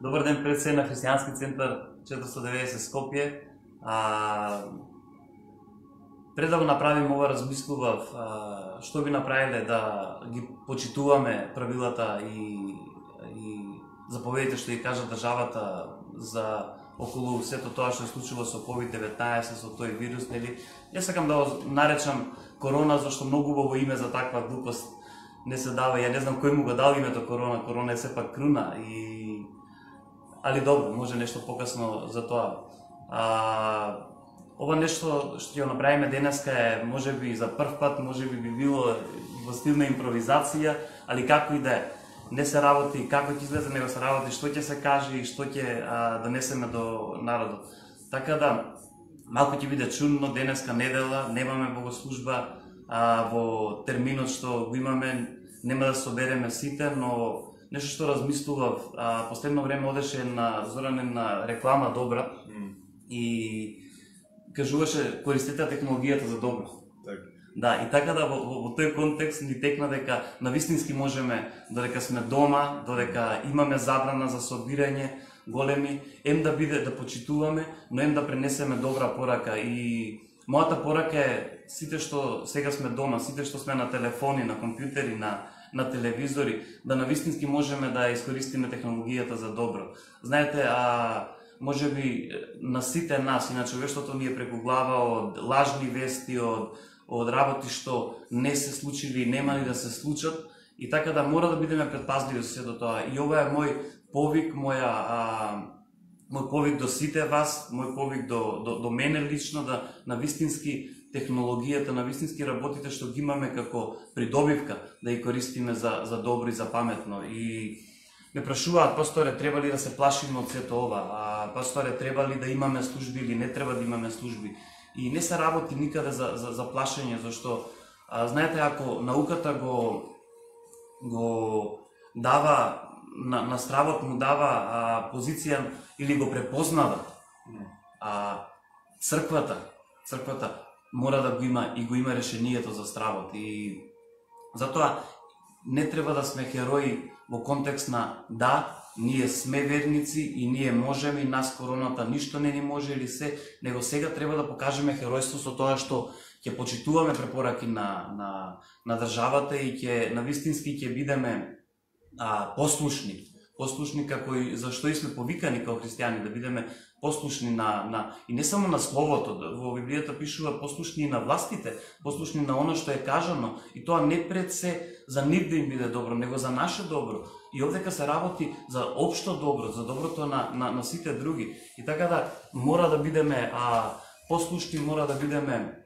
Добар ден пред се на Христијански центар 490 Скопје. Пред да го направим ова размислував што би направиле да ги почитуваме правилата и заповедите што ги кажа државата за околу сето тоа што се случило со COVID-19, со тој вирус, нели? Јас сакам да го наречам корона, зашто многу убаво име за таква глупост не се дава. Ја не знам кој му го дал името корона, корона е сепак круна али добро, може нешто покасно за тоа. Ова нешто што ќе го направиме денеска е можеби за прв пат, можеби би било во стил на импровизација, али како и да е. Не се работи како ќе излезе, него се работи што ќе се каже и што ќе донесеме до народот. Така да, малку ќе биде чудно, денеска недела, немаме богослужба во терминот што го имаме, нема да се собереме сите, но нешто што размислував, последно време одеше на Зоране на реклама добра и кажуваше користете технологијата за добро. Так. Да, и така да во тој контекст ни текна дека навистински можеме, додека сме дома, додека имаме забрана за собирање големи, да биде да почитуваме, но да пренесеме добра порака. И мојата порака е сите што сега сме дома, сите што сме на телефони, на компјутери, на телевизори, да навистински можеме да искористиме технологијата за добро. Знаете, можеби на сите нас и на човештвото ни е преку глава од лажни вести, од работи што не се случили и немали да се случат, и така да мора да бидеме предпазливи со сето тоа. И ова е мој повик, мој повик до сите вас, мој повик до мене лично, да навистински технологијата, навистински работите што ги имаме како придобивка, да ја користиме за добро и за паметно. И ме прашуваат, пасторе, треба ли да се плашиме од сето ова? Пасторе, треба ли да имаме служби или не треба да имаме служби? И не се работи никаде за плашење, зашто, знаете, ако науката го дава, на стравот му дава позиција или го препознава, црквата мора да го има и го има решението за стравот. И затоа не треба да сме херои во контекст на да, ние сме верници и ние можеме, и нас короната ништо не ни може или се, него сега треба да покажеме херојство со тоа што ќе почитуваме препораки на државата и ќе навистински ќе бидеме послушни како и зашто и сме повикани како христијани да бидеме послушни и не само на словото, во Библијата пишува послушни и на властите, послушни на оно што е кажано, и тоа не пред се за нив да им биде добро, него за наше добро. И овдека се работи за општо добро, за доброто на сите други. И така да мора да бидеме послушни, мора да бидеме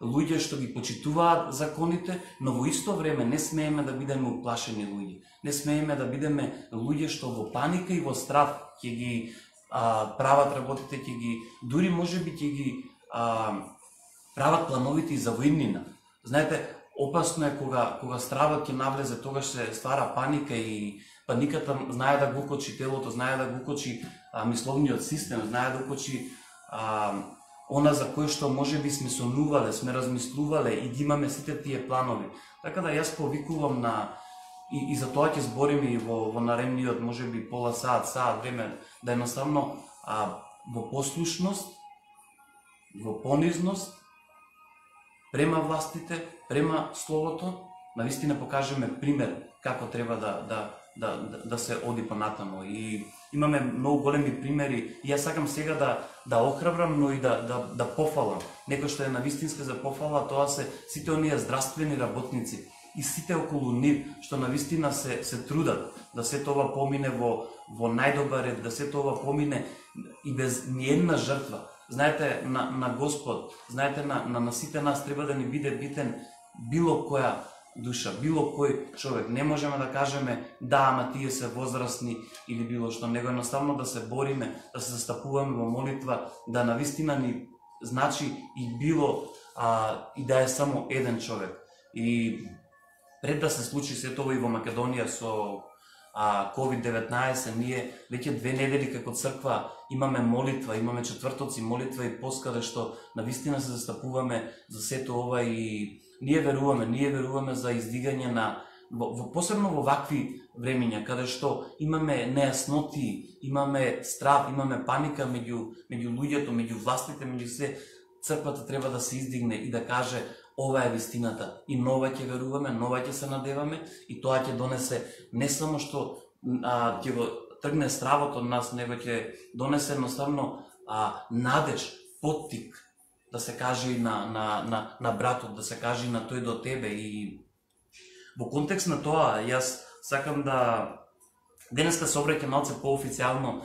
луѓе што ги почитуваат законите, но во исто време не смееме да бидеме уплашени луѓе. Не смееме да бидеме луѓе што во паника и во страв ќе ги прават работите, дури можеби ќе ги прават плановите и за војнина. Знаете, опасно е кога стравот ќе навлезе, тогаш се ствара паника и паниката знае да го укочи телото, знае да го укочи мисловниот систем, знае да укочи она за кој што можеби сме сонувале, сме размислувале и ги имаме сите тие планови. Така да јас повикувам и за тоа ќе збориме и во наредниот можеби пола сат време, да едноставно во послушност, во понизност према властите, према словото, навистина покажеме пример како треба да се оди понатамо. И имаме многу големи примери и јас сакам сега да охрабрам, но и да пофалам. Некој што е навистинска за пофала, тоа се сите оние здравствени работници и сите околу нив што навистина се трудат да сето ова помине во најдобар ред, да сето ова помине и без ниедна жртва. Знаете, на Господ, знаете, на сите нас треба да ни биде битен било која душа, било кој човек. Не можеме да кажеме да, ама тие се возрастни или било што, него едноставно да се бориме, да се застапуваме во молитва, да навистина ни значи и било и да е само еден човек. И пред да се случи сето ова и во Македонија со COVID-19, ние веќе 2 недели како црква имаме молитва, имаме четвртоци молитва и пост каде што навистина се застапуваме за сето ова и ние веруваме за издигање посебно во вакви времиња, каде што имаме нејасноти, имаме страв, имаме паника меѓу луѓето, меѓу властите, меѓу се, црквата треба да се издигне и да каже ова е вистината. И нова ќе веруваме, нова ќе се надеваме и тоа ќе донесе не само што ќе го тргне стравот од нас, него ќе донесе едноставно надеж, поттик, да се каже и на братот, да се каже и на тој до тебе. И во контекст на тоа, јас сакам да денеска се обраќам малце поофицијално,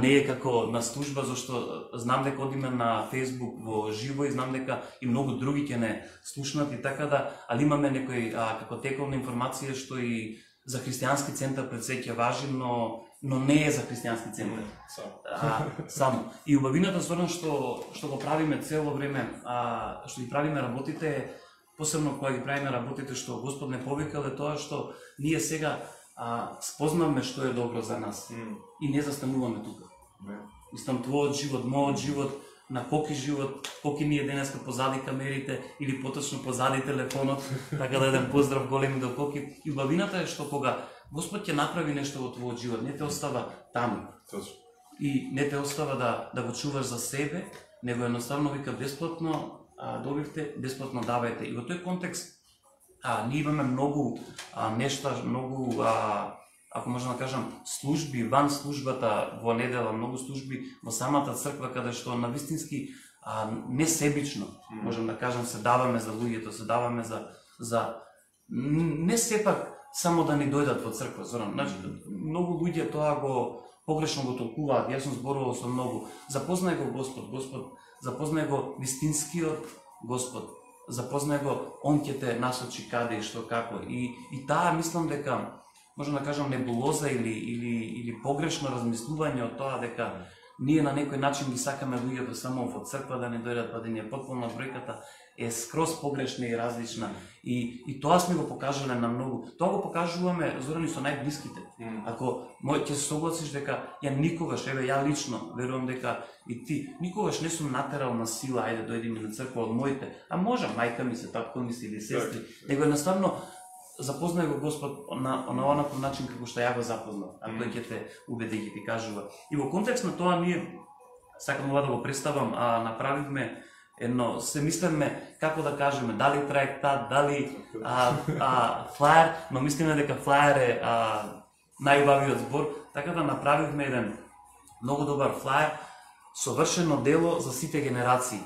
не е како на служба, зашто знам дека одиме на Facebook во живо и знам дека и многу други ќе не слушнат и така да, али имаме некој како тековна информација што и за христијански центар пред се ќе важи, но не е за христијански центар. Само. И убавината Зоран што го правиме цело време, што ги правиме работите, посебно кога ги правиме работите што Господ не повикал, е тоа што ние сега спознавме што е добро за нас и не застануваме тука. Мислам, твојот живот, мојот живот, на коки живот, коки ние денеска позади камерите или поточно позади телефонот, така да еден поздрав големи до коки. И убавината е што кога Господ ќе направи нешто во твојот живот, не те остава таму. И не те остава да го чуваш за себе, него едноставно вика бесплатно добивте, бесплатно давајте. И во тој контекст ние имаме многу нешта, многу, ако можам да кажам, служби ван службата во недела, многу служби во самата црква, каде што навистински несебично, можам да кажам, се даваме за луѓето, се даваме за не сепак само да ни дојдат во црква, Зоран. Значи, многу луѓе тоа го погрешно го толкуваат. Јас сум зборувал со многу. Запознај го Господ, запознај го вистинскиот Господ. Запознај го, он ќе те насочи каде и што како. И таа мислам дека можам да кажам небулоза или погрешно размислување од тоа дека ние на некој начин ги сакаме луѓето само во црква да не дојдат, па да ни е потполна бројката, е скроз погрешна и различна. И тоа сме го покажале на многу. Тоа го покажуваме, Зорани, со најблиските. Ако ќе се согласиш дека ја никогаш, ја лично верувам дека и ти, никогаш не сум натерал на сила, ајде дојди ми на црква од моите, може мајка ми се, татко ми се или сестри, него едноставно запознај го Господ на онаков начин како што ја го запознав, а тој ќе те убеди, ќе ти кажува. И во контекст на тоа ние, сакам ова да го представам, направивме едно, се мислиме како да кажеме, дали проектат, дали флаер, но мислиме дека флаер е најубавиот збор, така да направивме еден многу добар флаер, совршено дело за сите генерации.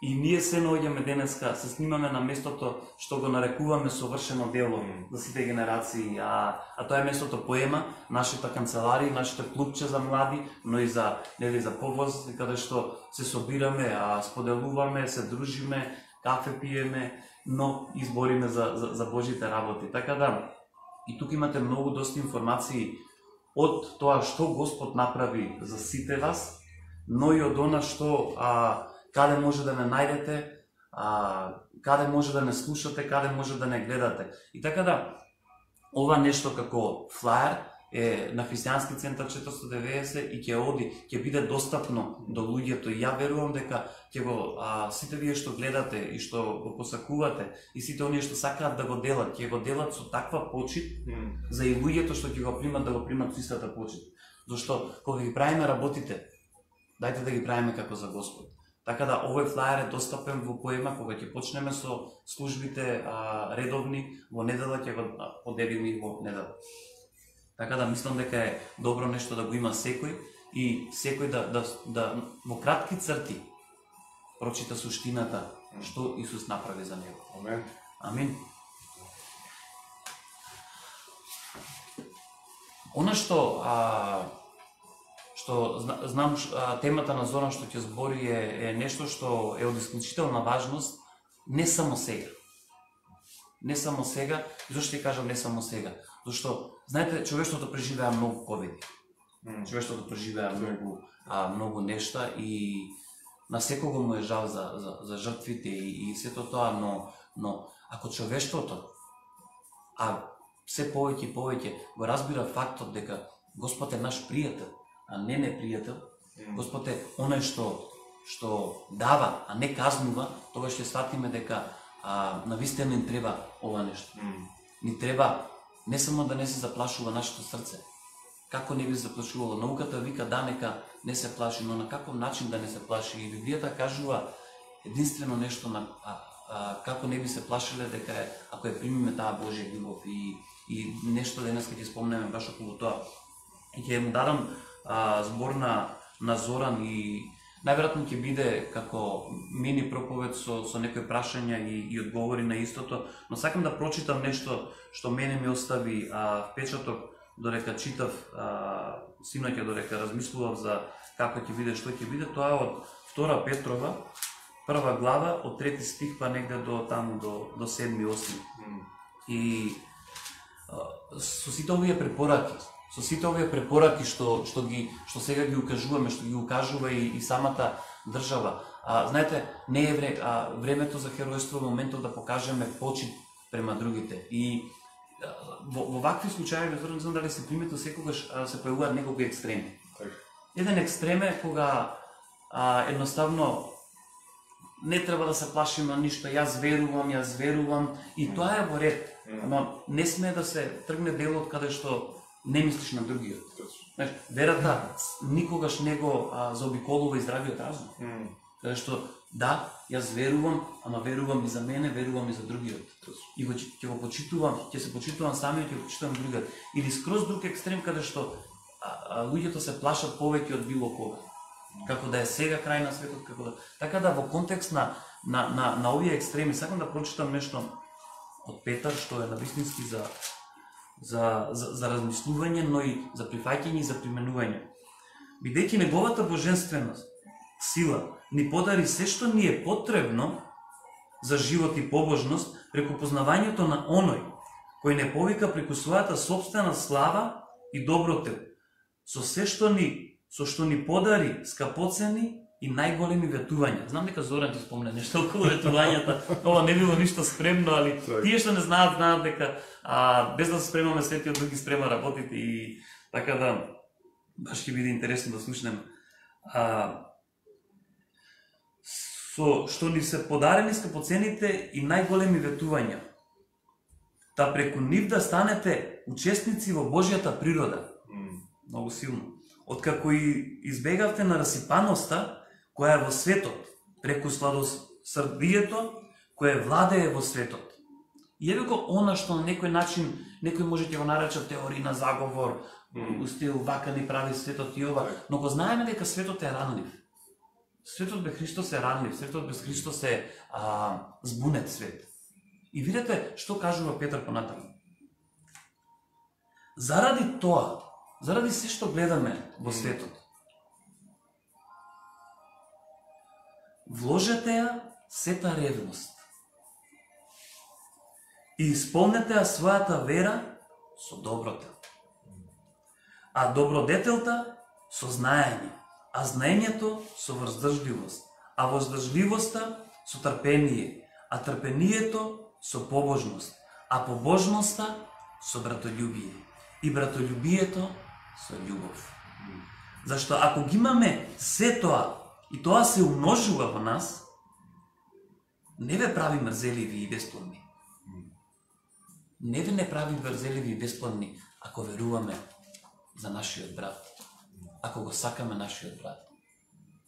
И ние се наоѓаме денеска, се снимаме на местото што го нарекуваме совршено дело за сите генерации, тоа е местото Поема, нашата канцеларија, нашето клубче за млади, но и за повозрастни, каде што се собираме, споделуваме, се дружиме, кафе пиеме, но избориме за Божите работи. Така да, и тука имате многу доста информации од тоа што Господ направи за сите вас, но и од она што каде може да не најдете, каде може да не слушате, каде може да не гледате. И така да, ова нешто како флаер е на Христијански центар 490 и ќе биде достапно до луѓето. И ја верувам дека ќе го сите вие што гледате и што го посакувате и сите оние што сакаат да го делат, ќе го делат со таква почит за и луѓето што ќе го примат да го примат со истата почит. Зашто кога ги правиме работите, дајте да ги правиме како за Господ. Така да, овој флаер е достапен во Поема, кога ќе почнеме со службите редовни, во недела ќе го поделиме во недела. Така да, мислам дека е добро нешто да го има секој и секој да во кратки црти прочита суштината што Исус направи за него. Амен. Амин. Она што знам, темата на Зоран што ќе збори е нешто што е од исклучителна важност, не само сега. Не само сега, зашто ќе кажам не само сега? Зашто, знаете, човештвото преживеа многу ковиди. Човештвото преживеа многу нешта и на секого му е жал за жртвите и сето тоа, но ако човештвото, се повеќе и повеќе го разбира фактот дека Господ е наш пријател, а не непријател, Господ е оној што дава, а не казнува, тогаш ќе сватиме дека навистина им треба ова нешто. ни треба не само да не се заплашува нашето срце. Како не би заплашувало? Науката вика да, нека не се плаши, но на каков начин да не се плаши? И Библијата кажува единствено нешто на како не би се плашиле дека ако ја примиме таа Божја љубов и нешто денес ќе спомнеме баш околу тоа. И ќе му дадам збор на Зоран и најверојатно ќе биде како мини проповед со некои прашања и одговори на истото, но сакам да прочитам нешто што мене ми остави впечаток додека читав синоќа, додека размислував за како ќе биде, што ќе биде. Тоа е од 2 Петрова, 1 глава, од 3 стих па негде до таму до 7-8. И со сите овие препораки што сега ги укажуваме, што ги укажува и самата држава. Знаете, не е времето за херојство, моментот да покажеме почит према другите. И во вакви случаи, не знам дали се приметил, секогаш се појавуваат неколку екстреми. Еден екстрем е кога едноставно не треба да се плашиме ништо, јас верувам и тоа е во ред. Но не смее да се тргне делот каде што не мислиш на другиот. Знаеш, верата никогаш не го заобиколува и здравиот разум. Каде што да, јас верувам, ама верувам и за мене, верувам и за другиот. И ќе го почитувам, ќе се почитувам самиот, ќе го почитувам другиот. Или скроз друг екстрем каде што луѓето се плашат повеќе од било кога. Како да е сега крај на светот, како да. Така да во контекст на овие екстреми сакам да прочитам нешто од Петар што е навистински за размислување, но и за прифаќање и за применување. Бидејќи неговата божественост, сила, ни подари се што ни е потребно за живот и побожност преку познавањето на оној кој не повика преку својата собствена слава и добротел, со што ни подари скапоцени и најголеми ветувања. Знам дека Зоран ти спомне нешто околу ветувањата, ова не било ништо спремно, али тие што не знаат дека без да се спремаме светиот други спрема работите и така да баш ќе биде интересно да слушнеме. Со што ни се подарени скапоцените и најголеми ветувања, та преку нив да станете учесници во Божјата природа. Многу силно. Откако и избегавте на расипаноста која е во светот, преку сладосрдието кое владее во светот. И еве го она што на некој начин, некој може ќе го нарече теорија на заговор, устил вака ни прави светот и ова, но го знаеме дека светот е ранлив. Светот без Христос е ранлив, светот без Христос е збунет свет. И видете што кажува Петар понатаму. Заради тоа, заради се што гледаме во светот, вложете ја сета ревност и исполнете ја својата вера со добротел, а добродетелта со знаење, а знаењето со воздржливост, а воздржливоста со трпение, а трпението со побожност, а побожноста со братолюбие, и братолюбието со љубов. Зашто ако ги имаме се тоа, и тоа се умножува во нас, не ве прави мрзеливи и бесплодни. Не ве не прави мрзеливи и бесплодни, ако веруваме за нашиот брат, ако го сакаме нашиот брат,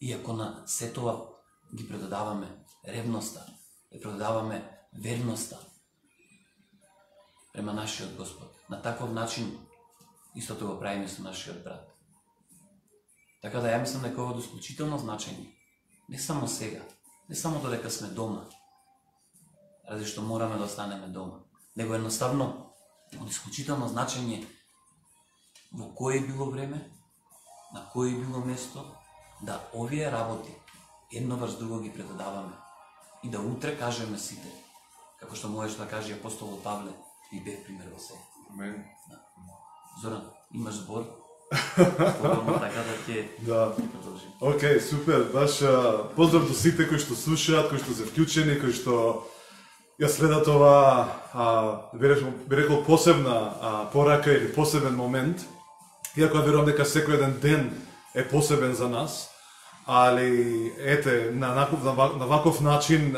и ако на се тоа ги предадаваме ревноста, ги предадаваме верноста према нашиот Господ. На таков начин истото го правиме со нашиот брат. Така да ја мислам дека ова е исклучително значење. Не само сега, не само додека сме дома, ради што мораме да останеме дома, него едноставно од исклучително значење во кое било време, на кое било место, да овие работи едно врз друго ги предадаваме и да утре кажеме сите, како што можеш да каже апостолот Павле, и бев пример во се. Амен. Зоран, имаш збор? Така да ќе продолжим. Океј, супер. Баш поздрав до сите кои што слушаат, кои што се вклучени, кои што ја следат ова, би рекол посебна порака или посебен момент. Иако верувам дека секој еден ден е посебен за нас, али ете на ваков начин,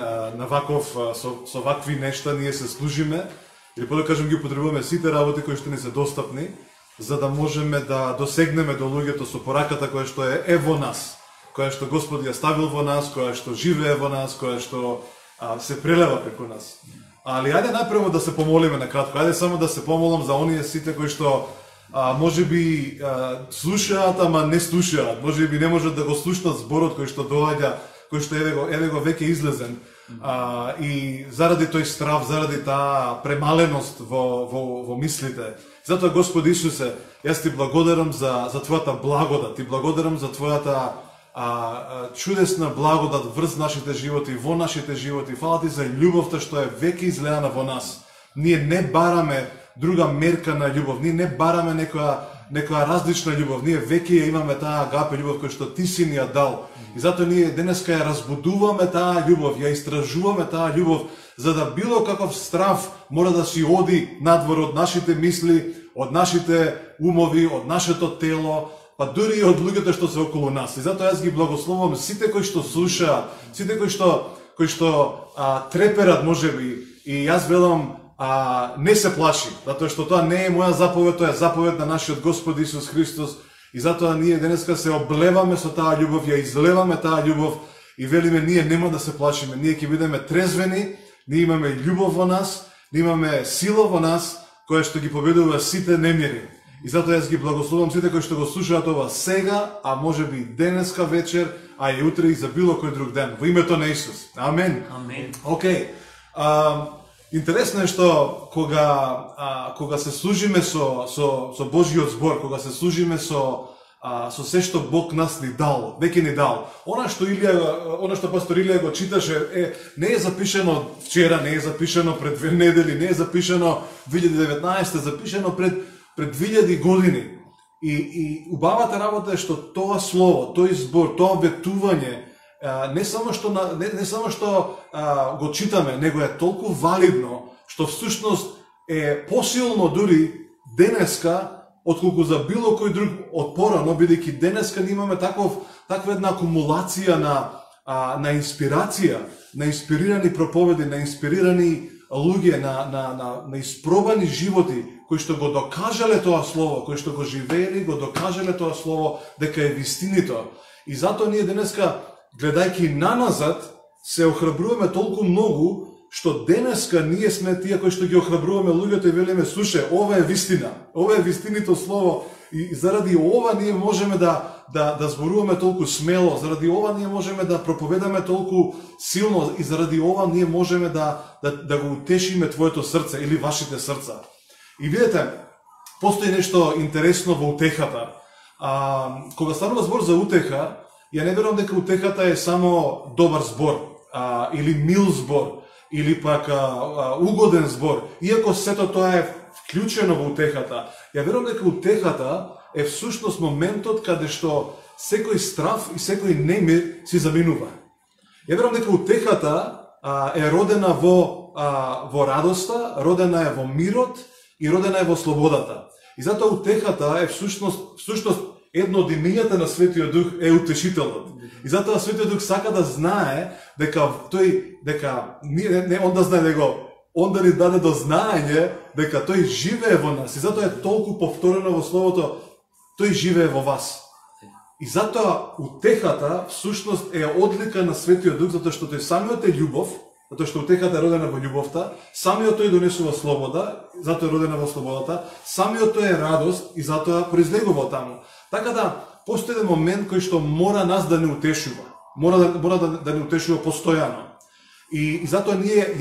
со вакви нешта ние се служиме или по да кажем ги употребуваме сите работи кои што ни се достапни, за да можеме да досегнеме до луѓето со пораката која што е во нас, која што Господ ја ставил во нас, која што живее во нас, која што се прелева преку нас. Али ајде најпрво да се помолиме на кратко, ајде само да се помолам за оние сите кои што може би слушаат, ама не слушаат, може би не можат да го слушнат зборот кој што доаѓа, кој што еве го веќе излезен. И заради тој страв, заради таа премаленост во мислите. Затоа, Господи Исусе, јас ти благодарам за Твојата благодат, ти благодарам за Твојата чудесна благодат врз нашите животи, во нашите животи. Фала ти за љубовта што е веќе излеана во нас. Ние не бараме друга мерка на љубов, ние не бараме некоја различна љубов, ние веќе имаме таа агапе љубов која што ти си ни ја дал. И затоа ние денеска ја разбудуваме таа љубов, ја истражуваме таа љубов, за да било каков страв мора да си оди надвор од нашите мисли, од нашите умови, од нашето тело, па дури и од луѓето што се околу нас. И затоа јас ги благословувам сите кои што слушаат, сите кои што треперат можеби, и јас велам не се плаши, затоа што тоа не е моја заповед, тоа е заповед на нашиот Господ Исус Христос. И затоа ние денеска се облеваме со таа љубов, ја излеваме таа љубов и велиме ние нема да се плашиме, ние ќе бидеме трезвени, ние имаме љубов во нас, ние имаме сила во нас која што ги победува сите немири. И затоа јас ги благословувам сите кои што го слушаат ова сега, а можеби денеска вечер, а и утре и за било кој друг ден. Во името на Исус. Амен. Амен. Океј. Интересно е што кога се служиме со Божјиот збор, кога се служиме со се што Бог нас ни дал, веќе ни дал. Она што пастор Илија го читаше не е запишано вчера, не е запишано пред 2 недели, не е запишано 2019, запишано пред 2000 години. И убавата работа е што тоа слово, тој збор, тоа ветување не само што го читаме, него е толку валидно што всушност е посилно дури денеска отколку за било кој друг од порано, бидејќи денеска ние имаме таква една акумулација на инспирација, на инспирирани проповеди, на инспирирани луѓе, на испробани животи кои што го докажале тоа слово, кои што го живеели, го докажале тоа слово дека е вистинито. И затоа ние денеска, гледајќи наназад, се охрабруваме толку многу, што денеска ние сме тие кои што ги охрабруваме луѓето и велиме, слушај, ова е вистина, ова е вистинито слово, и заради ова ние можеме да зборуваме толку смело, заради ова ние можеме да проповедаме толку силно и заради ова ние можеме да го утешиме твоето срце или вашите срца. И видете, постои нешто интересно во утехата. Кога станува збор за утеха, ја не верувам дека утехата е само добар збор, или мил збор, или пак угоден збор. Иако сето тоа е вклучено во утехата, ја верувам дека утехата е всушност моментот каде што секој страв и секој немир си заминува. Ја верувам дека утехата е родена во радоста, родена е во мирот и родена е во слободата. И затоа утехата е всушност едно од имењата на Светиот Дух е утешителот. И затоа Светиот Дух сака да знае дека он да ни даде до знаење дека тој живее во нас. И затоа е толку повторено во словото, тој живее во вас. И затоа утехата всушност е одлика на Светиот Дух, затоа што тој самиот е љубов, затоа што утехата е родена во љубовта, самиот тој донесува слобода, затоа е родена во слободата, самиот тој е радост и затоа произлегува од таму. Така да, постои еден момент кој што мора нас да не утешува. Мора да не утешува постојано. И затоа ние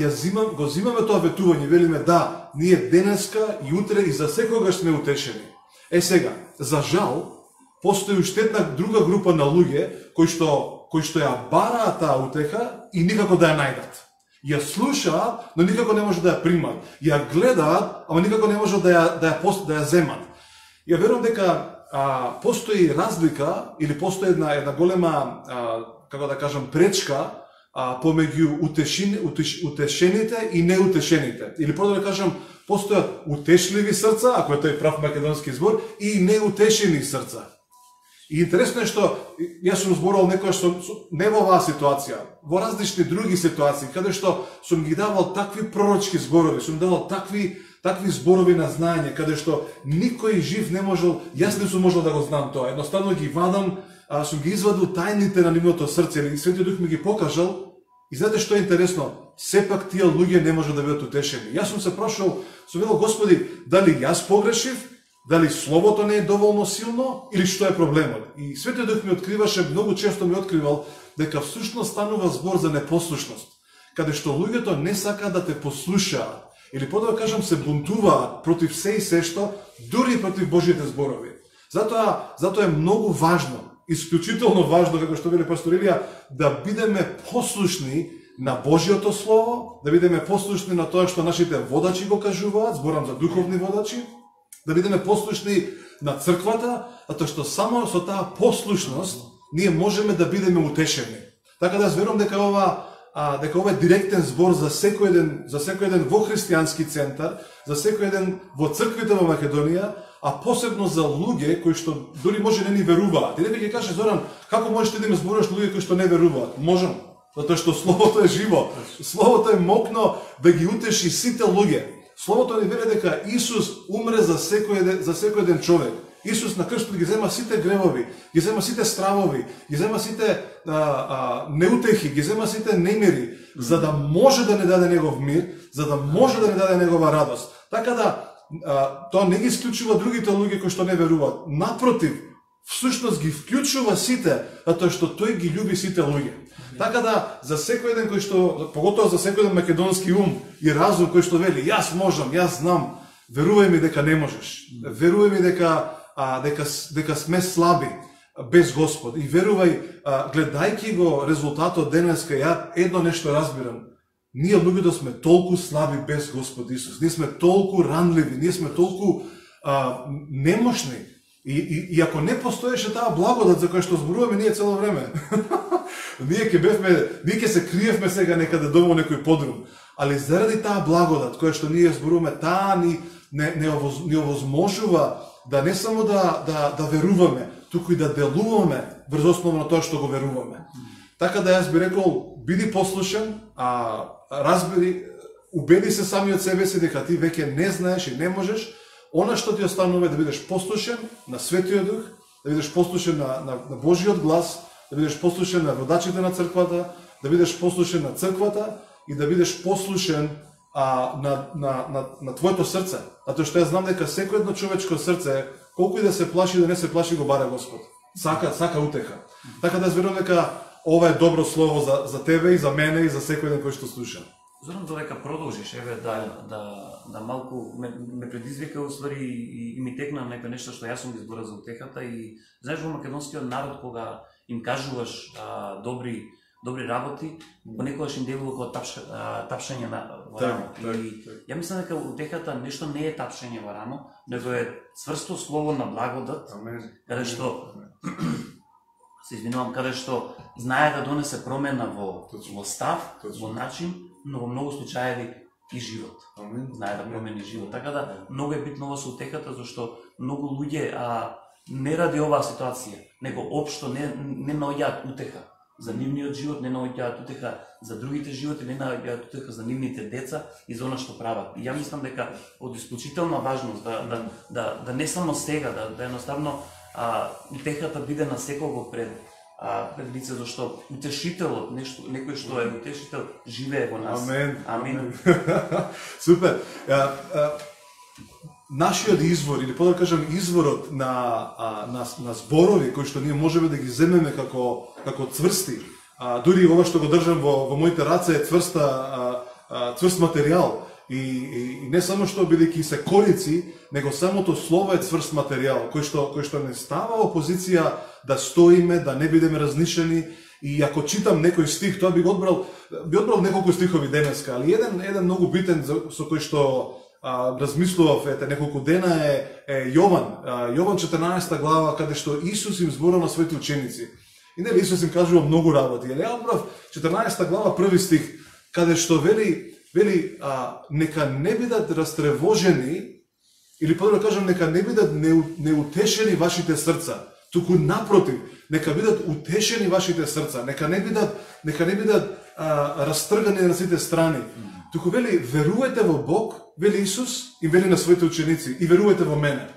го зимаме тоа ветување, велиме да, ние денеска и утре и за секогаш сме утешени. Сега, за жал, постои уште една друга група на луѓе кои што ја бараат таа утеха и никако да ја најдат. Ја слушаат, но никако не може да ја примат. Ја гледаат, ама никако не може да ја земат. Ја верувам дека постои разлика или постои една голема, како да кажам, пречка помеѓу утешените и неутешените. Или по да кажам, постојат утешливи срца, ако е тој прав македонски збор, и неутешени срца. И интересно е што јас сум зборувал некојаш не во оваа ситуација, во различни други ситуации, каде што сум ги давал такви пророчки зборови, сум давал такви зборови на знаење, каде што никој жив не можел, јас не сум можел да го знам тоа. Едноставно ги вадам, сум ги извадил тајните на нивното срце, или Светиот Дух ми ги покажал. И знаете што е интересно? Сепак тие луѓе не може да бидат утешени. Јас сум се прашал, сум велел, Господи, дали јас погрешив? Дали словото не е доволно силно или што е проблемот? И Светиот Дух ми откриваше, многу често ми откривал дека всушност станува збор за непослушност, каде што луѓето не сакаат да те послушаат, или подобро кажам се бунтуваат против се и се што, дури против Божите зборови. Затоа е многу важно, исклучително важно, како што вели пастор Илија, да бидеме послушни на Божиото слово, да бидеме послушни на тоа што нашите водачи го кажуваат, зборам за духовни водачи, да бидеме послушни на црквата, затоа што само со таа послушност ние можеме да бидеме утешени. Така да верувам дека ова е директен збор за секој еден во христијански центар, за секој еден во црквите во Македонија, а посебно за луѓе кои што дури може не ни веруваат. И некој ќе каже, Зоран, како можеш ти да им зборуваш луѓе кои што не веруваат? Можам, затоа што словото е живо. Словото е мокно да ги утеши сите луѓе. Словото ни вели дека Исус умре за секој еден човек. Исус на крстот ги зема сите гревови, ги зема сите стравови, ги зема сите неутехи, ги зема сите немири, за да може да не даде негов мир, за да може да не даде негова радост. Така да тоа не ги исклучува другите луѓе кои што не веруваат. Напротив, всушност ги вклучува сите, затоа што тој ги љуби сите луѓе. Така да за секој еден кој што, поготоа за секој еден македонски ум и разум кој што вели јас можам, јас знам, верувај ми дека не можеш. Верувај ми дека сме слаби без Господ. И верувај, гледајќи го резултатот денеска, ја едно нешто разбирам. Ние луѓето сме толку слаби без Господ Исус. Ние сме толку ранливи, ние сме толку немошни. И ако не постоеше таа благодат за која што зборуваме ние цело време, ние ќе се криевме сега некаде дома во некој подрум. Али заради таа благодат која што ние зборуваме, таа ни овозможува да не само да веруваме, туку и да делуваме врз основа на тоа што го веруваме. Така да јас би рекол, биди послушен, разбери, убеди се самиот себе си дека ти веќе не знаеш и не можеш. Она што ти останува е да бидеш послушен на Светиот Дух, да бидеш послушен на Божиот глас, да бидеш послушен на водачите на црквата, да бидеш послушен на црквата и да бидеш послушен на твоето срце. Затоа што јас знам дека секој едно човечко срце, колку и да се плаши, да не се плаши, го бара Господ. Сака утеха. Така да верувам дека ова е добро слово за тебе и за мене и за секој еден кој што слуша. Зоран, додека продолжиш, да малку ме предизвика уствари и ми текна некој нешто што јас сум ги зборил за утехата и знаеш во македонскиот народ кога им кажуваш добри работи, понекогаш им делува како тапшање во рамо. И ја мислам дека утехата нешто не е тапшање во рамо, него е цврсто слово на благодат, каде што се извинувам, каде што знае да донесе промена во став, во начин, но во многу случаеви и живот. Знае да промени живот. Така да многу е битно ова со утехата, зашто многу луѓе не ради оваа ситуација, него општо не наоѓаат утеха за нивниот живот, не наоѓаат утеха за другите животи, не наоѓаат утеха за нивните деца и за она што прават. И ја мислам дека од исклучителна важност да не само сега, да едноставно утехата биде на секого пред лице, зашто утешителот, некој што е утешител, живее во нас. Амин. Супер. Нашиот извор, или подобро кажам, изворот на зборови кои што ние можеме да ги земеме како цврсти, дури ова што го држам во моите раце е цврст материјал. И не само што бидејќи се корици, него самото слово е цврст материјал, кој што не става во позиција да стоиме, да не бидеме разнишени. И ако читам некој стих, тоа би одбрал неколку стихови денеска, али еден многу битен со кој што размислував неколку дена е Јован 14 глава, каде што Исус им зборува на своите ученици. И нели Исус им кажува многу работи. Ја одбрав 14 глава први стих, каде што вели нека не бидат растревожени, или подобро кажам, нека не бидат неутешени вашите срца. туку напротив, нека бидат утешени вашите срца, нека не бидат растргани на сите страни. Туку вели, верувате во Бог, вели Исус, и вели на своите ученици, и верувате во мене.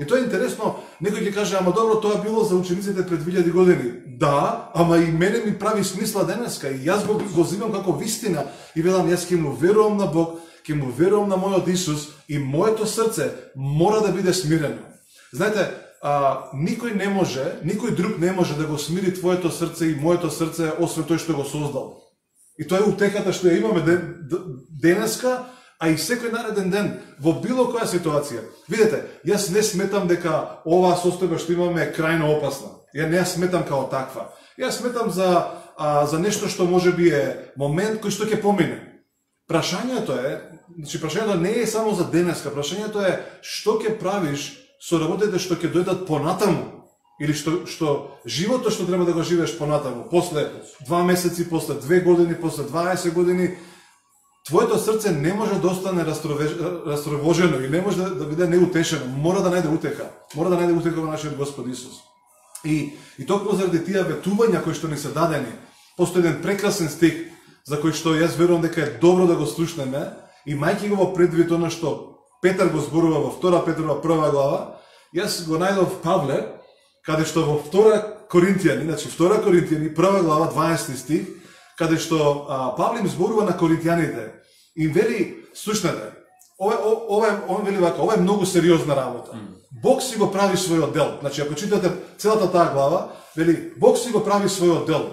И тоа е интересно, некој ќе каже, ама добро, тоа било за учениците пред 2000 години. Да, ама и мене ми прави смисла денеска, и јас го зимам како вистина, и велам, јас ќе му верувам на Бог, ќе му верувам на мојот Исус, и моето срце мора да биде смирено. Знаете, никој не може, никој друг не може да го смири твоето срце и моето срце, освен тој што го создал. И тоа е утехата што ја имаме денеска, а и секој нареден ден, во било која ситуација. Видете, јас не сметам дека оваа состојба што имаме е крајно опасна. Ја не ја сметам као таква. Јас сметам за нешто што може би е момент кој што ќе помине. Прашањето е, значи прашањето не е само за денеска, прашањето е што ќе правиш со работите што ќе дојдат понатаму. Или што животот што треба да го живееш понатаму, после 2 месеци, после 2 години, после 20 години, твоето срце не може да остане растревожено и не може да биде неутешено. Мора да најде утеха. Мора да најде утеха во нашиот Господ Исус. И токму заради тие ветувања кои што ни се дадени, постои еден прекрасен стих за кој што јас верувам дека е добро да го слушнеме, и мајки го во предвид она што Петар го зборува во 2 Петрова 1 глава, јас го најдов Павле, каде што во 2 Коринтијани, значи 2 Коринтијани 1 глава 12 стих, каде што Павле им зборува на коринтијаните и вели, слушнете, ова вели вака, ова е многу сериозна работа. Бог си го прави својот дел. Значи ако читате целата таа глава, вели Бог си го прави својот дел.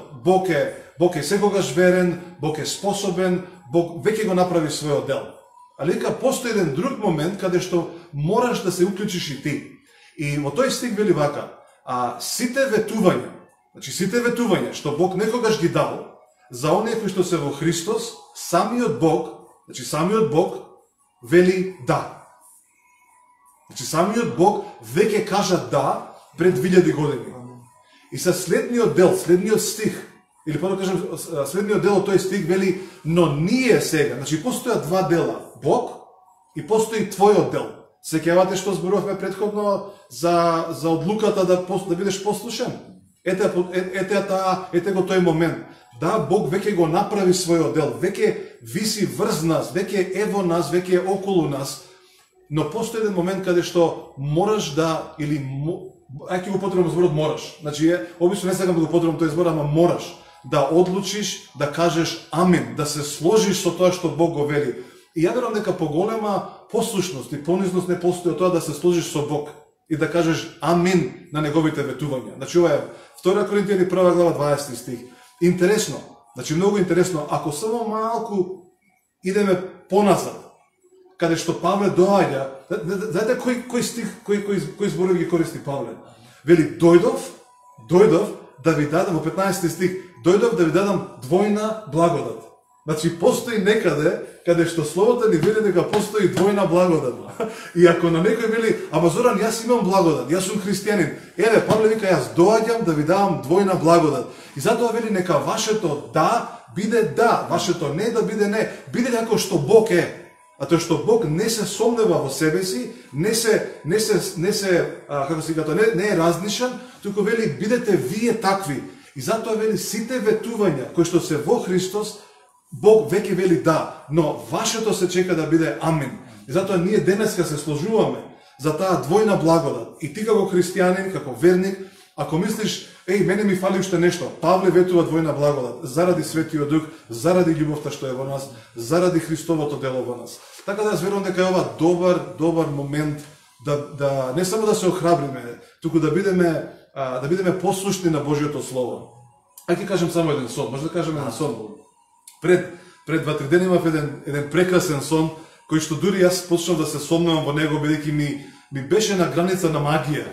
Бог е секогаш верен, Бог е способен, Бог веќе го направи својот дел. Али вика постои еден друг момент каде што мораш да се уклучиш и ти. И во тој стих вели вака, сите ветувања што Бог некогаш ги дал за оние кои што се во Христос, самиот Бог вели да. Значи самиот Бог веќе кажа да пред 2000 години. И со следниот дел, следниот стих, или па да кажем следниот дел од тој стих вели, но ние сега, значи постојат два дела, Бог и постои твојот дел. Сеќавате што зборувавме претходно за одлуката да бидеш послушен. Ете го тој момент. Да, Бог веќе го направи својот дел, веќе виси врз нас, веќе е во нас, веќе е околу нас, но постои еден момент каде што мораш да, или ќе го потребам зборот мораш. Значи, обично не сакам да го потребам тој збор, ама мораш да одлучиш, да кажеш амин, да се сложиш со тоа што Бог го вели. И ја верувам дека поголема послушност и понизност не постои од тоа да се сложиш со Бог и да кажеш амин на неговите ветувања. Значи, ова е 2 Коринтијани 1 глава 20 стих. Интересно, значи многу интересно, ако само малку идеме поназад, каде што Павле доаѓа, знаете кој стих, кој зборови ги користи Павле? Вели, дојдов да ви дадам, во 15 стих, дојдов да ви дадам двојна благодат. Значи, постои некаде, каде што Словото ни вели дека постои двојна благодат. И ако на некој вели, ама Зоран, јас имам благодат, јас сум христијанин, Павле вика, јас доаѓам да ви давам двојна благодат. И затоа вели, нека вашето да биде да, вашето не да биде не, биде како што Бог е. А тоа што Бог не се сомнева во себе си, не е разнишан, туку вели, бидете вие такви. И затоа вели, сите ветувања кои што се во Христос, Бог веќе вели да, но вашето се чека да биде амин. И затоа ние денеска се сложуваме за таа двојна благодат. И ти како христијанин, како верник, ако мислиш, мене ми фали уште нешто, Павле ветува двојна благодат, заради Светиот Дух, заради љубовта што е во нас, заради Христовото дело во нас. Така да јас верувам дека е ова добар момент да не само да се охрабриме, туку да бидеме послушни на Божјото Слово. Ќе кажем само еден сон, може да кажеме еден сон. Пред 2-3 дена имав еден прекрасен сон, кој што дури јас почнав да се сомнувам во него, бидејќи ми беше на граница на магија.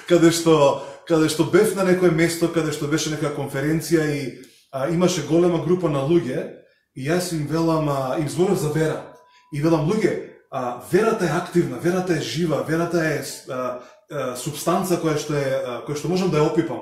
каде што бев на некој место, каде што беше нека конференција и имаше голема група на луѓе, и јас им велам, им зборав за вера. И велам, луѓе, верата е активна, верата е жива, верата е субстанца која што можам да ја опипам.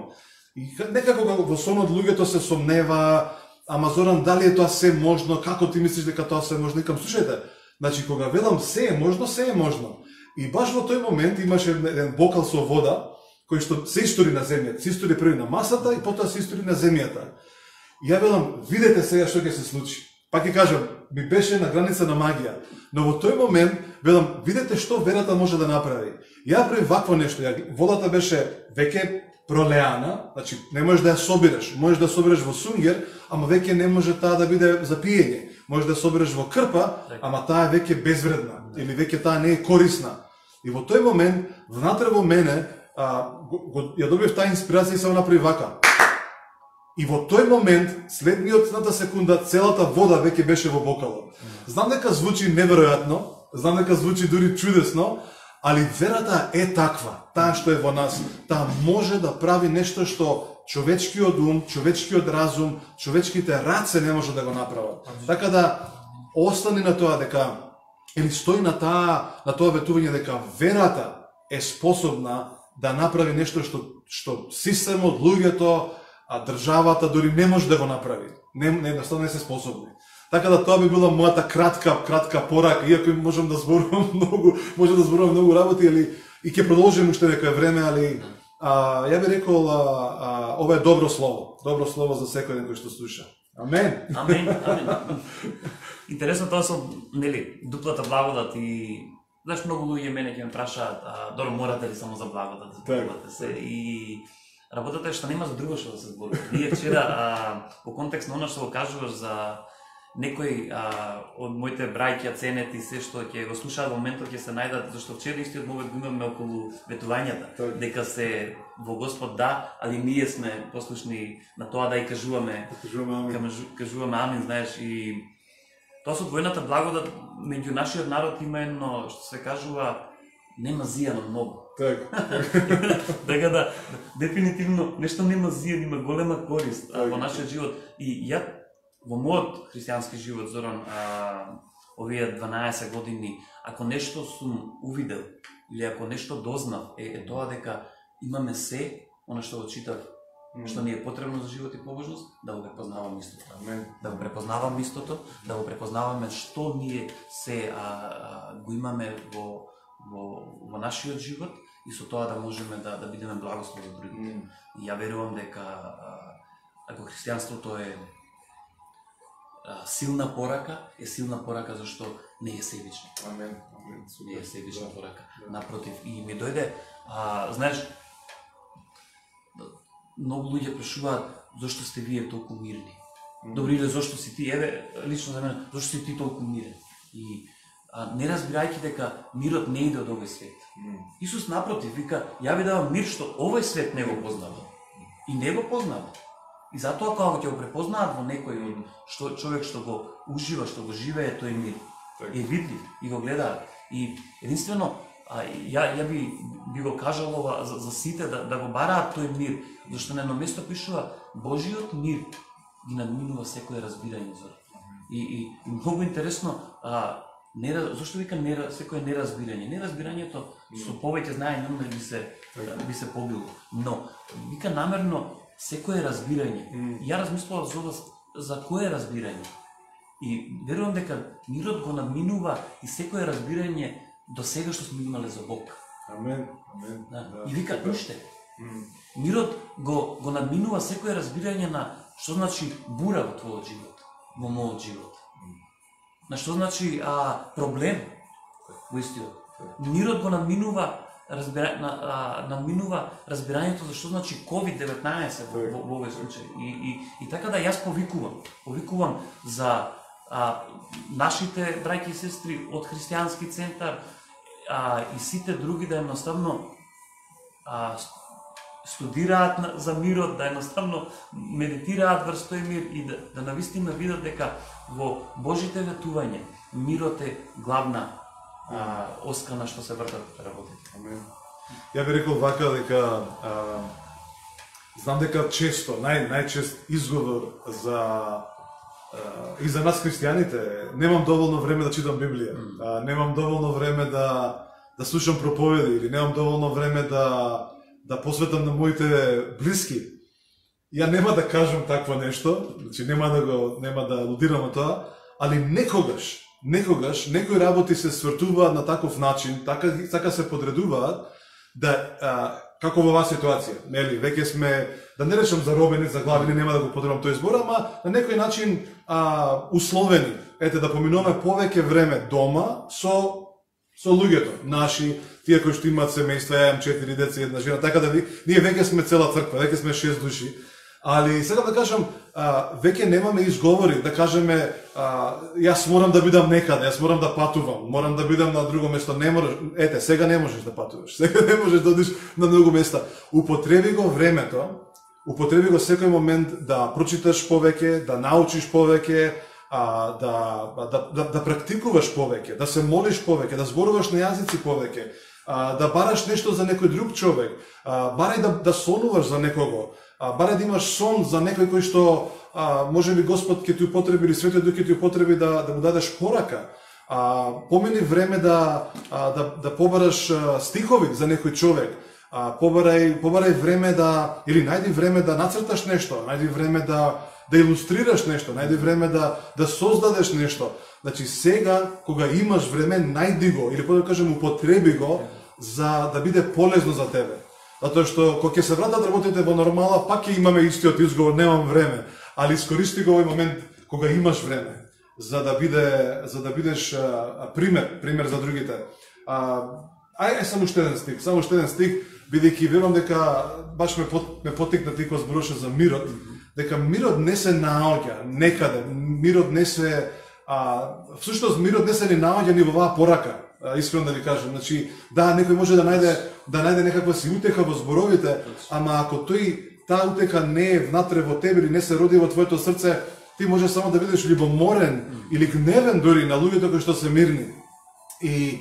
И некако во сонот луѓето се сомнева, ама Зоран, дали е тоа се можно, како ти мислиш дека тоа се можно? Икам, слушајте, значи кога велам се е можно, се е можно. И баш во тој момент имаше еден бокал со вода, кои што се истори на земјата, се истори први на масата и потоа се истори на земјата. Ја велам, видете сега што ќе се случи. Пак ќе кажам, ми беше на граница на магија, но во тој момент велам, видете што верата може да направи. Ја прави вакво нешто, водата беше веќе пролеана, значи не можеш да ја собираш, можеш да собереш во сунгер, ама веќе не може таа да биде за пиење. Можеш да ја собереш во крпа, ама таа е веќе безвредна или веќе таа не е корисна. И во тој момент внатре во мене ја добив таа инспирација и се направи вака. И во тој момент, следната секунда, целата вода веќе беше во бокалот. Знам дека звучи неверојатно, знам дека звучи дури чудесно, али верата е таква, таа што е во нас, таа може да прави нешто што човечкиот ум, човечкиот разум, човечките раце не може да го направат. Така да остани на тоа дека, или стои на тоа ветување дека верата е способна да направи нешто што системот, луѓето, а државата дори не може да го направи. Едноставно не се способни. Така да тоа би била мојата кратка порака, иако можам да зборувам многу работи, и ќе продолжим уште некое време, али ја би рекол ова е добро слово за секој некој што слуша. Амен. Амен. Интересно тоа со дуплата благодат и знаеш, многу луѓе мене ќе ме прашаат, добро, морате ли само за благодат, зборувате се, и работата е што нема за друго што да се зборува. Ние вчера во контекст на она што го кажуваш за некој од моите браќа ценети се што ќе го слушаат во моментот ќе се најдат, зашто вчера истиот момент го имаме околу ветувањата, дека се во Господ да, али ние сме послушни на тоа да и кажуваме амин, знаеш, и тоа со двојната благодат меѓу нашиот народ има едно што се кажува нема зија на многу. Така да, дефинитивно нешто нема зија, има голема корист во нашиот живот. И ја во мојот христијански живот, Зоран, овие 12 години, ако нешто сум увидел или ако нешто дознав, е тоа дека имаме се, она што го читав, што ни е потребно за живот и побожност, да го препознаваме истото. Да го препознаваме истото, да го препознаваме што ние се го имаме во нашиот живот и со тоа да можеме да бидеме благослов за другите. И ја верувам дека ако христијанството е силна порака зашто не е себична. Амен. Не е себична порака. Напротив, и ми дојде, знаеш, многу луѓе прашуваат зашто сте вие толку мирни. Добри, или зашто си ти, лично за мене, зашто си ти толку мирен? И не разбирајќи дека мирот не иде од овој свет. Исус напротив вика, ја ви давам мир што овој свет не го познава. И не го познава. И затоа кога ќе го препознаат во некој човек што го ужива, што го живее тој мир, е видлив и го гледаат. И единствено ја би го кажал ова за сите да го бараат тој мир, зашто на едно место пишува Божиот мир ги надминува секое разбирање. И многу интересно, зашто вика секое неразбирање? Неразбирањето со повеќе знаење би се побило. Но вика намерно секое разбирање. Ја размислував за кое разбирање. И верувам дека мирот го надминува и секое разбирање до сега што сме имале за Бог. Амен. И вика уште. Мирот го надминува секое разбирање на што значи бура во твојот живот, во мојот живот. На што значи проблем во истиот. Мирот го надминува разбирањето за што значи COVID-19 во овој случај. И така да јас повикувам за нашите браќи и сестри од христијански центар и сите други да едноставно студираат за мирот, да едноставно медитираат врз тој мир и да навистина видат дека во Божите ветувања мирот е главна оска на што се вртат работите. Амен. Ја би рекол вака дека знам дека често, најчест изговор и за нас христијаните, немам доволно време да читам Библија, немам доволно време да слушам проповеди или немам доволно време да посветам на моите блиски. Ја нема да кажам такво нешто, значи нема да алудирам на тоа, али некогаш некои работи се свртуваат на таков начин, така се подредуваат да како во оваа ситуација, нели, веќе сме, да не речам заробени, заглавени, нема да го подрам тој збор, ама на некој начин условени, ете да поминуваме повеќе време дома со луѓето наши, тие кои што имаат семејства, ја имам 4 деца и една жена, така да ние веќе сме цела црква, веќе сме 6 души. Али сега да кажам, веќе немаме изговори, да кажеме, јас морам да бидам некаде, јас морам да патувам, морам да бидам на друго место, не можеш, ете, сега не можеш да патуваш, сега не можеш да одиш на многу места. Употреби го времето, употреби го секој момент да прочиташ повеќе, да научиш повеќе, да практикуваш повеќе, да се молиш повеќе, да зборуваш на јазици повеќе, да бараш нешто за некој друг човек, барај да сонуваш за некого, барај да имаш сон за некој кој што може би Господ ќе ти употреби или Светиот Дух ќе ти употреби да му дадеш порака. Помени време да побараш стихови за некој човек. Побарај време да, или најди време да нацрташ нешто, најди време да илустрираш нешто, најди време да создадеш нешто. Значи сега, кога имаш време, најди го, или да кажем, употреби го, за да биде полезно за тебе. Затоа што, кога ќе се вратат работите во нормала, пак ќе имаме истиот изговор, немам време, али искористи го овој момент кога имаш време, за да бидеш пример за другите. Само уште еден стих, бидејќи верувам дека баш ме потикна ти кога зборуваше за мирот, дека мирот не се наоѓа некаде, мирот не се всушност мирот не се ни наоѓа ни во оваа порака, искрено да ви кажам. Значи, да, некој може да најде некаква си утеха во зборовите, ама ако таа утеха не е внатре во тебе или не се роди во твоето срце, ти може само да бидеш љубоморен или гневен дури на луѓето кои што се мирни. И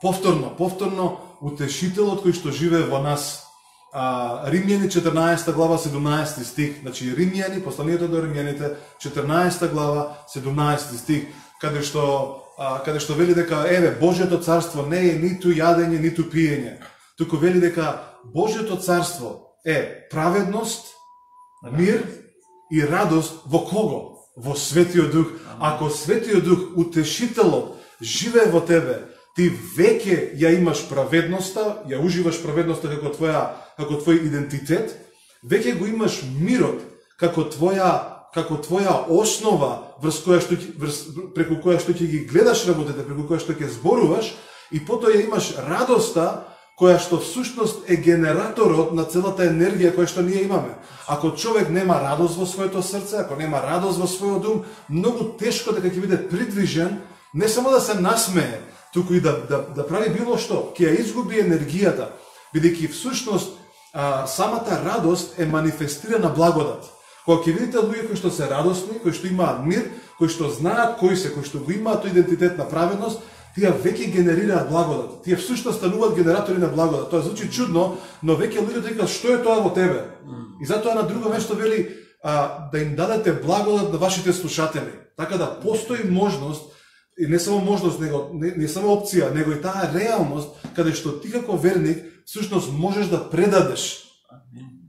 повторно утешителот кој што живее во нас. Римјани 14 глава 17 стих, значи Римјани, посланието до Римјаните 14 глава 17 стих, каде што вели дека еве Божјото царство не е ниту јадење, ниту пиење, туку вели дека Божјото царство е праведност, мир и радост во кого? Во Светиот Дух. Ако Светиот Дух, утешителот, живее во тебе, ти веќе ја имаш праведноста, ја уживаш праведноста како твој идентитет, веќе го имаш мирот како твоја основа преку која што ќе ги гледаш работите, преку која што ќе зборуваш, и потоа ја имаш радоста која што всушност е генераторот на целата енергија која што ние имаме. Ако човек нема радост во своето срце, ако нема радост во својот ум, многу тешко дека ќе биде придвижен, не само да се насмее, туку и да прави било што, ќе ја изгуби енергијата, бидејќи всушност самата радост е манифестирана благодат. Кога ќе видите луѓе кои што се радосни, кои што имаат мир, кои што знаат кои се, кои што го имаат тој идентитет на праведност, тие веќе генерираат благодат. Тие всушност стануваат генератори на благодат. Тоа звучи чудно, но веќе луѓето викаат што е тоа во тебе. И затоа на друго место вели да им дадете благодат на вашите слушатели. Така да постои можност, и не само можност, не само опција, него и таа реалност, каде што ти како верник всушност можеш да предадеш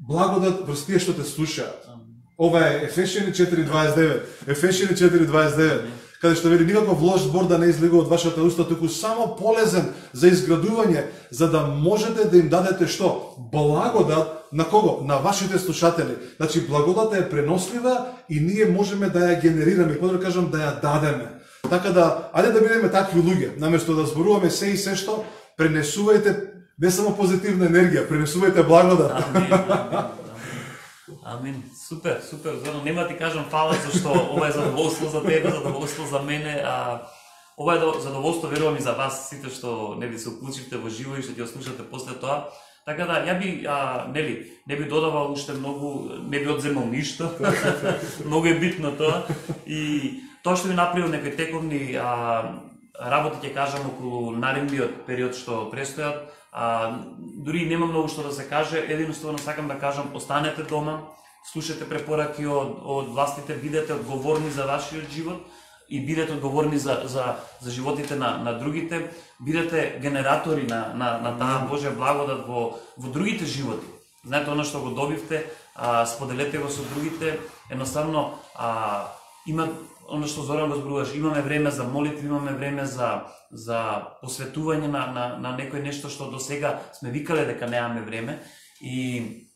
благодат врз тие што те слушаат. Ова е Ефесјани 4:29. Ефесјани 4:29. Каде што вели никаков лош збор да не излегува од вашата уста, туку само полезен за изградување, за да можете да им дадете што? Благодат на кого? На вашите слушатели. Значи благодата е пренослива и ние можеме да ја генерираме, подобро кажам да ја дадеме. Така да, ајде да бидеме такви луѓе, наместо да зборуваме се и се што, пренесувајте не само позитивна енергија, пренесувајте благодат. Амин. Супер. Зорно, нема ти кажам фала зашто ова е задоволство за тебе, задоволство за мене, ова е задоволство верувам и за вас сите што не ви се уклучивте во живо и што ќе слушате после тоа. Така да, ја би не би додавал уште многу, не би одземал ништо. Многу е битно тоа и тоа што ви направил некои тековни работи, ќе кажам, околу наредниот период што престојат. Дури нема многу што да се каже, единоставно сакам да кажам, останете дома, слушате препораки од властите, бидете одговорни за вашиот живот и бидете одговорни за животите на другите, бидете генератори на таа Божја благодат во другите животи. Знаете, оно што го добивте, споделете го со другите, едноставно има оно што Зоран го зборуваш, имаме време за молитва, имаме време за посветување на некој нешто што до сега сме викале дека немаме време, и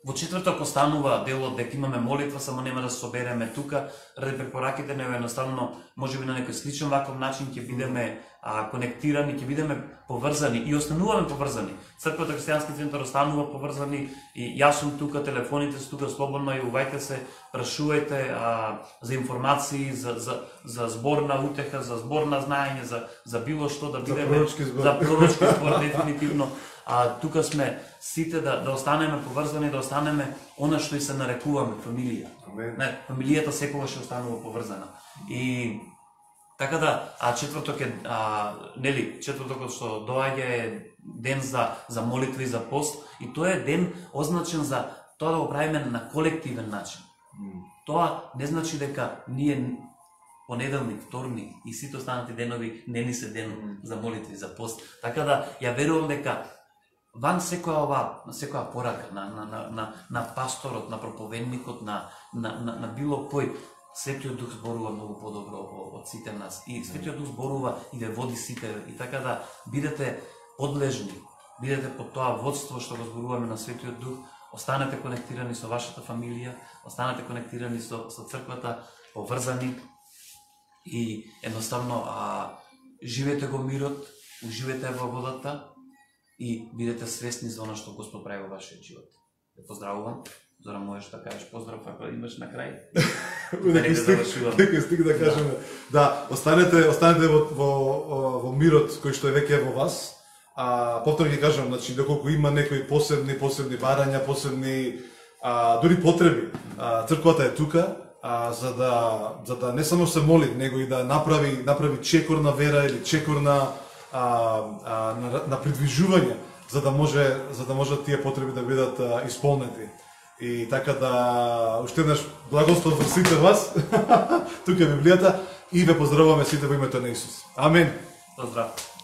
во четврток останува делот дека имаме молитва, само нема да се собереме тука, ради препораките, него едноставно можеби на некој сличен ваков начин ќе бидеме конектирани, ќе бидеме поврзани и остануваме поврзани. Црквата Христијански центар останува поврзани и јас сум тука, телефоните се тука слободно, јавувајте се, прашувајте за информации, за зборна утеха, за зборна знаење, за било што да бидеме за пророчки збор дефинитивно. Тука сме сите да останеме поврзани, да останеме она што и се нарекуваме фамилија. Не, фамилијата секогаш ќе останува поврзана. И така да, четврток е нели, четвртокот што доаѓа е ден за молитва и за пост, и тоа е ден означен за тоа да го правиме на колективен начин. Тоа не значи дека ние понеделник, вторник и сите останати денови не ни се ден за молитва и за пост. Така да ја верувам дека ван секоја порака на пасторот, на проповедникот, на било кој, Светиот Дух зборува многу подобро од сите нас. И Светиот Дух зборува и ве води сите. И така да бидете подлежни, бидете под тоа водство што го зборуваме на Светиот Дух, останете конектирани со вашата фамилија, останете конектирани со црквата, поврзани и едноставно живете го мирот, уживете во водата и бидете свесни за она што Господ прави во вашиот живот. Те поздравувам. Зоран, можеш да кажеш поздрав ако имаш на крај? Некој стиг да кажеме. Да, останете во мирот кој што е веќе во вас. Повторно ќе кажам, значи доколку има некои посебни барања, посебни дури потреби, црквата е тука за да не само се моли, него и да направи чекор на вера или чекор на придвижување, за да може тие потреби да бидат исполнети. И така да уште еднаш благослов за сите вас. Тука е Библијата и ве поздравуваме сите во името на Исус. Амин. Поздрав.